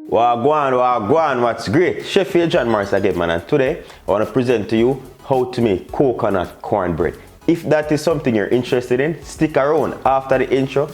Wagwan, what's great? Chef John Morris again, man, and today I want to present to you how to make coconut cornbread. If that is something you're interested in, stick around. After the intro,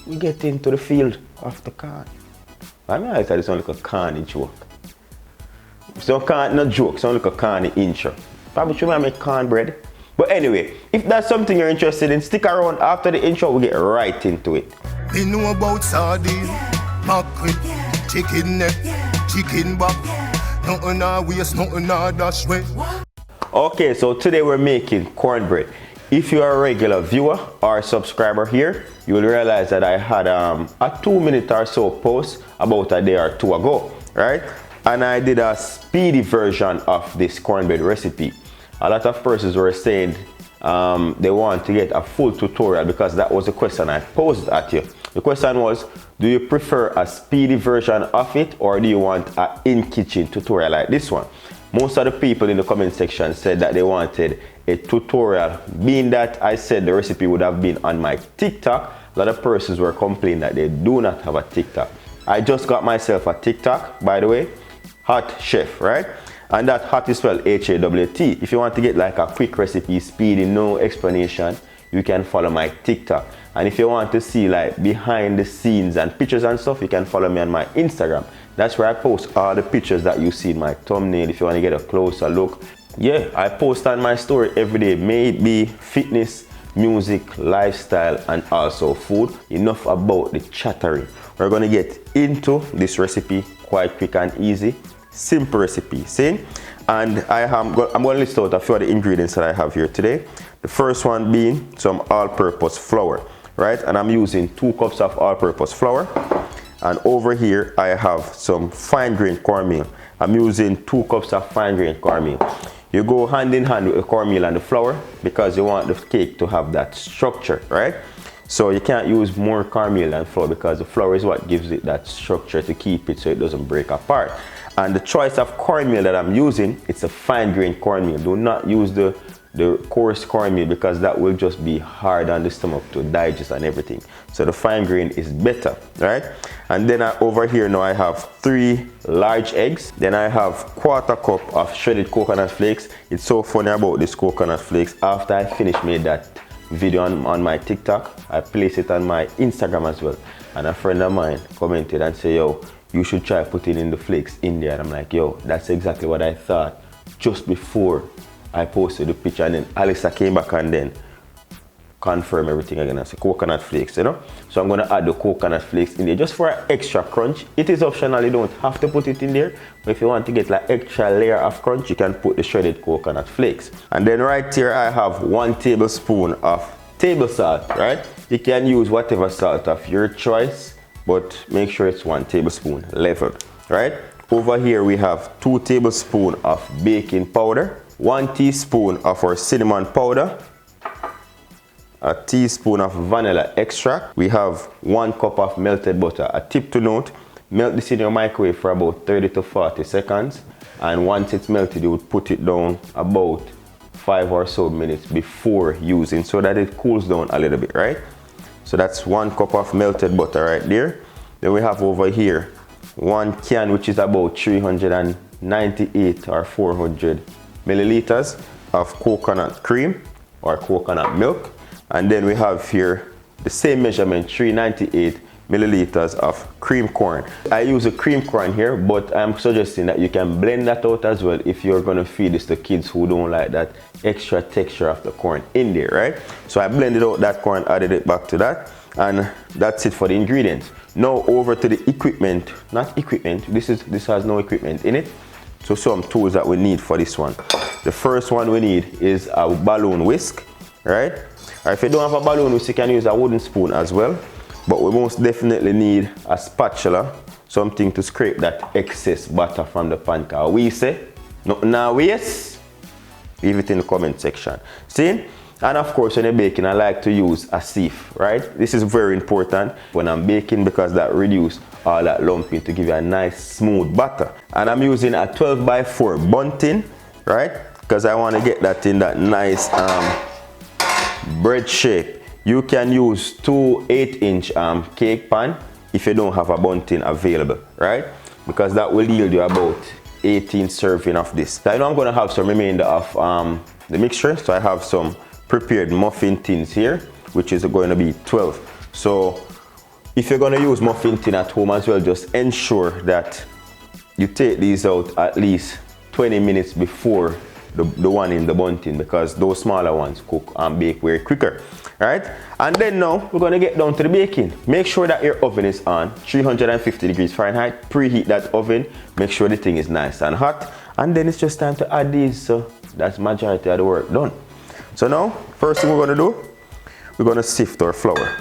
we get into the field of the corn. I mean, I thought it's only like a corny joke. So can't no joke, it's only like a corny intro. Probably should I make cornbread? But anyway, if that's something you're interested in, stick around. After the intro, we get right into it. We know about sardine, mackerel, chicken neck, chicken back. Nothing I waste, nothing I dash way. Okay, so today we're making cornbread. If you are a regular viewer or subscriber here, you will realize that I had a 2-minute or so post about a day or two ago, right? And I did a speedy version of this cornbread recipe. A lot of persons were saying they want to get a full tutorial because that was the question I posed at you. The question was, do you prefer a speedy version of it or do you want an in-kitchen tutorial like this one? Most of the people in the comment section said that they wanted a tutorial. Being that I said the recipe would have been on my TikTok, a lot of persons were complaining that they do not have a TikTok. I just got myself a TikTok, by the way, Hawt Chef, right? And that Hawt is spelled H-A-W-T. If you want to get like a quick recipe, speedy, no explanation, you can follow my TikTok. And if you want to see like behind the scenes and pictures and stuff, you can follow me on my Instagram. That's where I post all the pictures that you see in my thumbnail if you want to get a closer look. Yeah, I post on my story every day. May it be fitness, music, lifestyle, and also food. Enough about the chattering. We're going to get into this recipe quite quick and easy. Simple recipe, see? And I'm going to list out a few of the ingredients that I have here today. The first one being some all-purpose flour, right? And I'm using 2 cups of all-purpose flour. And over here I have some fine-grained cornmeal. I'm using 2 cups of fine-grained cornmeal. You go hand in hand with the cornmeal and the flour because you want the cake to have that structure, right? So you can't use more cornmeal than flour because the flour is what gives it that structure to keep it so it doesn't break apart. And the choice of cornmeal that I'm using, it's a fine-grained cornmeal. Do not use the coarse cornmeal because that will just be hard on the stomach to digest and everything. So the fine grain is better, right? And then over here now I have 3 large eggs. Then I have 1/4 cup of shredded coconut flakes. It's so funny about this coconut flakes. After I finished made that video on my TikTok, I placed it on my Instagram as well. And a friend of mine commented and said, yo, you should try putting in the flakes in there. And I'm like, yo, that's exactly what I thought just before I posted the picture. And then Alexa came back and then confirmed everything again. I said coconut flakes, you know. So I'm going to add the coconut flakes in there just for an extra crunch. It is optional, you don't have to put it in there. But if you want to get like extra layer of crunch, you can put the shredded coconut flakes. And then right here I have 1 tablespoon of table salt, right? You can use whatever salt of your choice, but make sure it's 1 tablespoon leveled, right? Over here we have 2 tablespoons of baking powder, 1 teaspoon of our cinnamon powder, a teaspoon of vanilla extract. We have 1 cup of melted butter. A tip to note, melt this in your microwave for about 30 to 40 seconds. And once it's melted, you would put it down about 5 or so minutes before using so that it cools down a little bit, right? So that's 1 cup of melted butter right there. Then we have over here 1 can, which is about 398 or 400 milliliters of coconut cream or coconut milk. And then we have here the same measurement, 398 milliliters of cream corn. I use a cream corn here, but I'm suggesting that you can blend that out as well if you're going to feed this to kids who don't like that extra texture of the corn in there, right? So I blended out that corn, added it back to that, and that's it for the ingredients. Now over to the equipment. Not equipment, this has no equipment in it. So some tools that we need for this one. The first one we need is a balloon whisk, right? Or if you don't have a balloon whisk, you can use a wooden spoon as well. But we most definitely need a spatula, something to scrape that excess butter from the pan. Cause we say, nothing now waste. Leave it in the comment section. See? And of course, when you're baking, I like to use a sieve, right? This is very important when I'm baking because that reduces all that lumping to give you a nice smooth batter. And I'm using a 12x4 bunting, right? Because I want to get that in that nice bread shape. You can use 2 8-inch cake pan if you don't have a bunting available, right? because that will yield you about 18 serving of this. So I know I'm going to have some remainder of the mixture, so I have some prepared muffin tins here, which is going to be 12. So if you're going to use muffin tin at home as well, just ensure that you take these out at least 20 minutes before the one in the bun tin, because those smaller ones cook and bake very quicker. Alright, and then now we're going to get down to the baking. Make sure that your oven is on 350 degrees Fahrenheit. Preheat that oven, make sure the thing is nice and hot, and then it's just time to add these. So that's majority of the work done. So now, first thing we're going to do, we're going to sift our flour.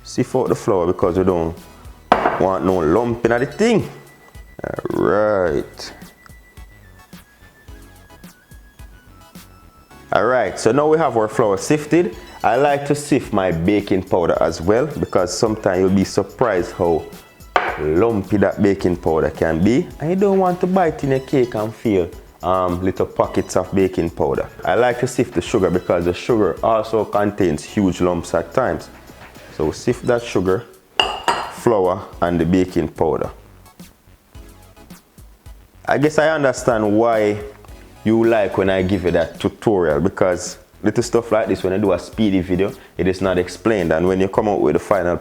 Sift out the flour because we don't want no lump in the thing. Alright. Alright, so now we have our flour sifted. I like to sift my baking powder as well, because sometimes you'll be surprised how lumpy that baking powder can be, and you don't want to bite in a cake and feel little pockets of baking powder. I like to sift the sugar because the sugar also contains huge lumps at times. So we sift that sugar, flour, and the baking powder. I guess I understand why you like when I give you that tutorial, because little stuff like this, when I do a speedy video, it is not explained, and when you come out with the final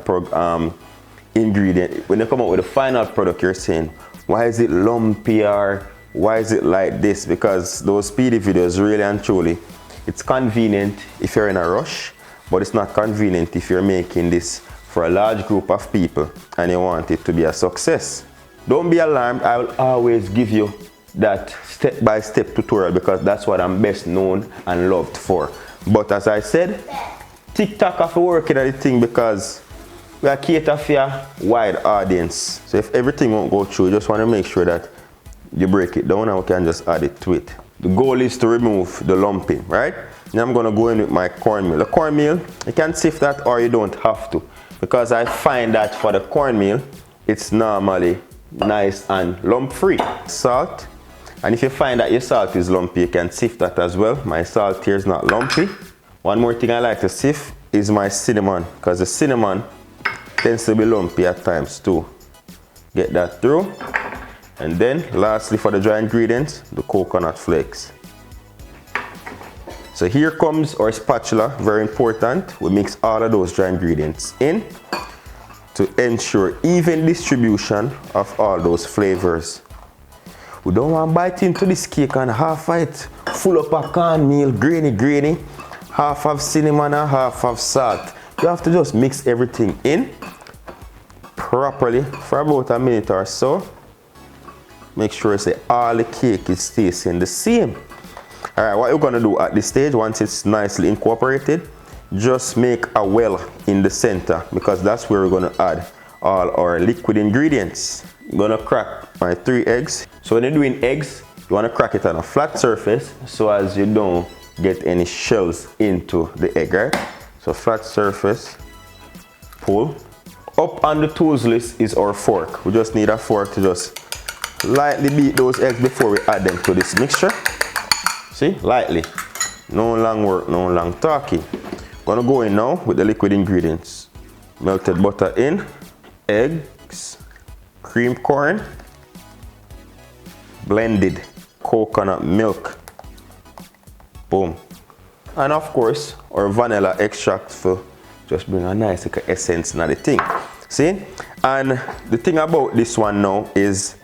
ingredient, when you come out with the final product, you're saying, why is it lumpy, or why is it like this? Because those speedy videos, really and truly, it's convenient if you're in a rush, but it's not convenient if you're making this for a large group of people and you want it to be a success. Don't be alarmed, I will always give you that step-by-step tutorial, because that's what I'm best known and loved for. But as I said, TikTok have to work in the thing, because we are cater for a wide audience. So if everything won't go through, you just want to make sure that you break it down and we can just add it to it. The goal is to remove the lumping, right? Now I'm going to go in with my cornmeal. The cornmeal, you can sift that or you don't have to, because I find that for the cornmeal, it's normally nice and lump free. Salt. And if you find that your salt is lumpy, you can sift that as well. My salt here is not lumpy. One more thing I like to sift is my cinnamon, because the cinnamon tends to be lumpy at times too. Get that through. And then lastly, for the dry ingredients, the coconut flakes. So here comes our spatula, very important. We mix all of those dry ingredients in to ensure even distribution of all those flavors. We don't want to bite into this cake and half of it full up of cornmeal, grainy, half of cinnamon and half of salt. You have to just mix everything in properly for about a minute or so. Make sure say all the cake is tasting the same. Alright, what you're going to do at this stage, once it's nicely incorporated, just make a well in the center, because that's where we're going to add all our liquid ingredients. I'm going to crack my 3 eggs. So when you're doing eggs, you want to crack it on a flat surface so as you don't get any shells into the egg, right? So flat surface, pull. Up on the tools list is our fork. We just need a fork to just lightly beat those eggs before we add them to this mixture. See, lightly. No long work, no long talking. Gonna go in now with the liquid ingredients. Melted butter in, eggs, cream corn, blended coconut milk. Boom. And of course, our vanilla extract for just bring a nice essence in the thing. See? And the thing about this one now is,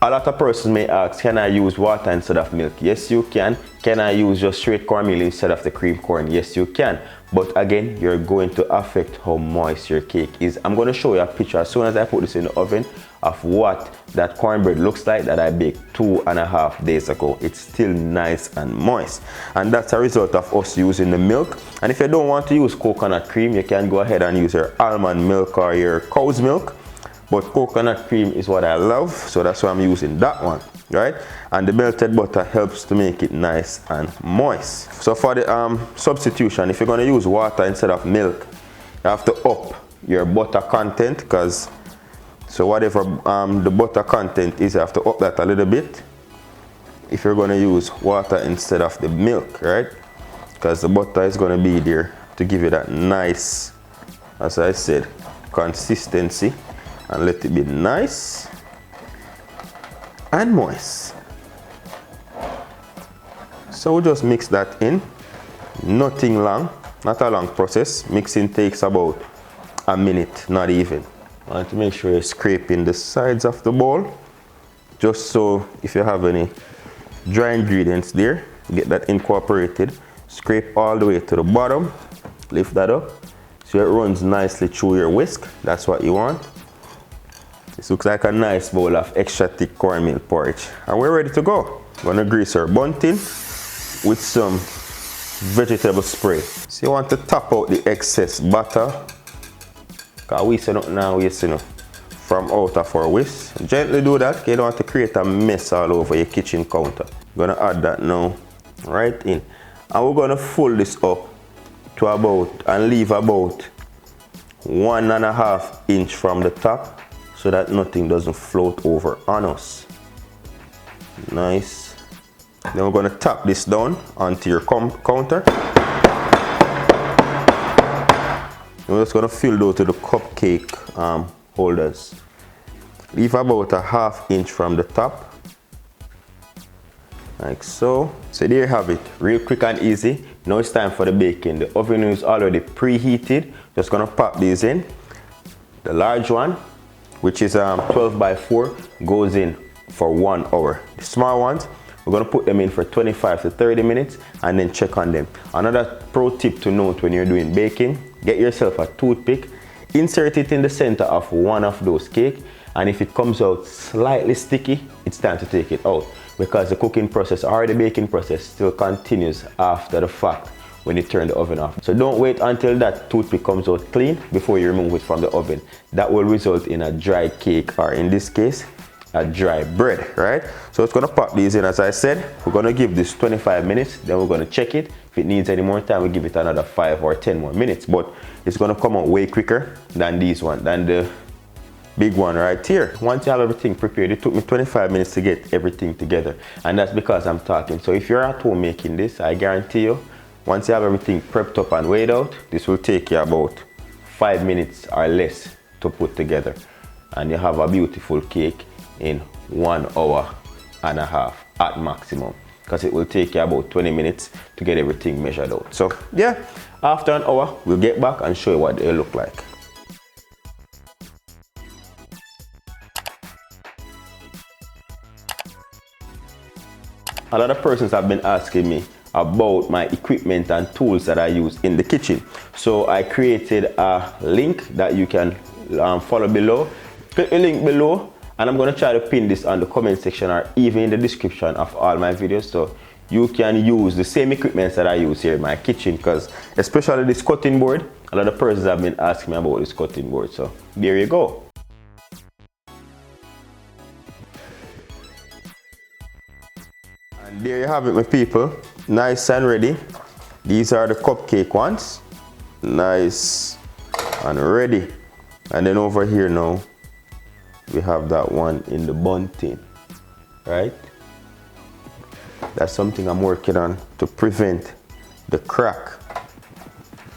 a lot of persons may ask, can I use water instead of milk? Yes, you can. Can I use just straight cornmeal instead of the cream corn? Yes, you can. But again, you're going to affect how moist your cake is. I'm going to show you a picture as soon as I put this in the oven of what that cornbread looks like that I baked 2.5 days ago. It's still nice and moist. And that's a result of us using the milk. And if you don't want to use coconut cream, you can go ahead and use your almond milk or your cow's milk. But coconut cream is what I love, so that's why I'm using that one, right? And the melted butter helps to make it nice and moist. So for the substitution, if you're going to use water instead of milk, you have to up your butter content, because so whatever the butter content is, you have to up that a little bit if you're going to use water instead of the milk, right? Because the butter is going to be there to give you that nice, as I said, consistency and let it be nice and moist. So we just mix that in. Nothing long, not a long process. Mixing takes about a minute, not even. I want to make sure you're scraping the sides of the bowl, just so if you have any dry ingredients there, get that incorporated. Scrape all the way to the bottom, lift that up so it runs nicely through your whisk. That's what you want. This looks like a nice bowl of extra thick cornmeal porridge, and we're ready to go. We're gonna grease our bunting with some vegetable spray. So you want to tap out the excess butter, because we say nothing now waste, you know, from out of our whisk. Gently do that, you don't want to create a mess all over your kitchen counter. I'm gonna add that now right in, and we're gonna fold this up to about and leave about 1.5 inch from the top so that nothing doesn't float over on us. Nice. Then we're going to tap this down onto your counter. We're just going to fill those to the cupcake holders. Leave about 1/2 inch from the top, like so. So there you have it, real quick and easy. Now it's time for the baking. The oven is already preheated. Just gonna pop these in. The large one, which is 12 by 4, goes in for 1 hour. The small ones, we're gonna put them in for 25 to 30 minutes and then check on them. Another pro tip to note when you're doing baking, get yourself a toothpick, insert it in the center of one of those cakes, and if it comes out slightly sticky, it's time to take it out, because the cooking process or the baking process still continues after the fact when you turn the oven off. So don't wait until that toothpick comes out clean before you remove it from the oven. That will result in a dry cake, or in this case, a dry bread, right? So it's gonna pop these in. As I said, we're gonna give this 25 minutes, then we're gonna check it. If it needs any more time, we give it another 5 or 10 more minutes, but it's gonna come out way quicker than the big one right here. Once you have everything prepared, it took me 25 minutes to get everything together, and that's because I'm talking. So if you're at home making this, I guarantee you, once you have everything prepped up and weighed out, this will take you about 5 minutes or less to put together, and you have a beautiful cake in 1.5 hours at maximum, because it will take you about 20 minutes to get everything measured out. So yeah, after an hour, we'll get back and show you what they look like. A lot of persons have been asking me about my equipment and tools that I use in the kitchen. So I created a link that you can follow below. Click the link below, and I'm going to try to pin this on the comment section or even in the description of all my videos, so you can use the same equipment that I use here in my kitchen, because especially this cutting board, a lot of persons have been asking me about this cutting board. So there you go. And there you have it, my people, nice and ready. These are the cupcake ones, nice and ready. And then over here now, we have that one in the bunting, right? That's something I'm working on to prevent the crack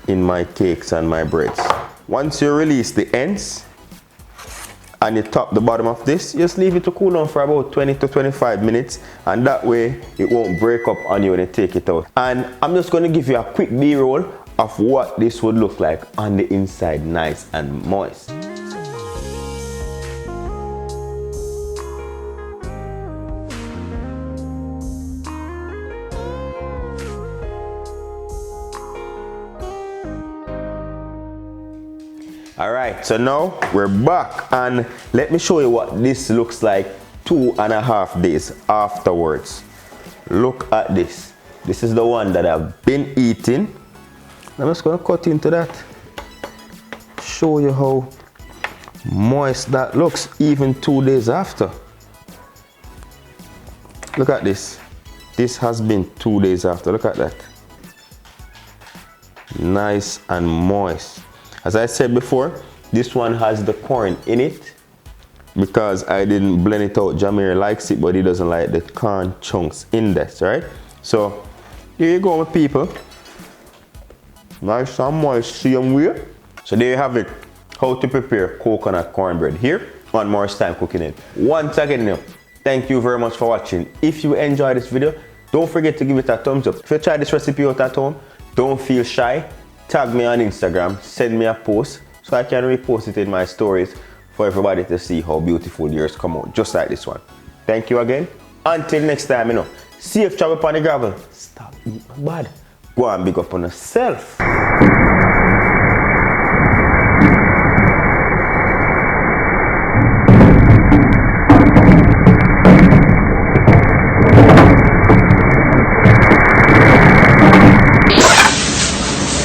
in my cakes and my breads. Once you release the ends and you top the bottom of this, just leave it to cool down for about 20 to 25 minutes, and that way it won't break up on you when you take it out. And I'm just going to give you a quick B-roll of what this would look like on the inside, nice and moist. Alright, so now we're back, and let me show you what this looks like 2.5 days afterwards. Look at this. This is the one that I've been eating. I'm just going to cut into that. Show you how moist that looks even 2 days after. Look at this. This has been 2 days after. Look at that. Nice and moist. As I said before, this one has the corn in it because I didn't blend it out. Jameer likes it, but he doesn't like the corn chunks in this, right? So here you go, my people. Nice and moist, same way. So there you have it. how to prepare coconut cornbread here on Morris Time Cooking It. Once again, thank you very much for watching. If you enjoyed this video, don't forget to give it a thumbs up. If you try this recipe out at home, don't feel shy. Tag me on Instagram, send me a post so I can repost it in my stories for everybody to see how beautiful yours come out, just like this one. Thank you again. Until next time, safe travel upon the gravel. Stop eating bad. Go and big up on yourself.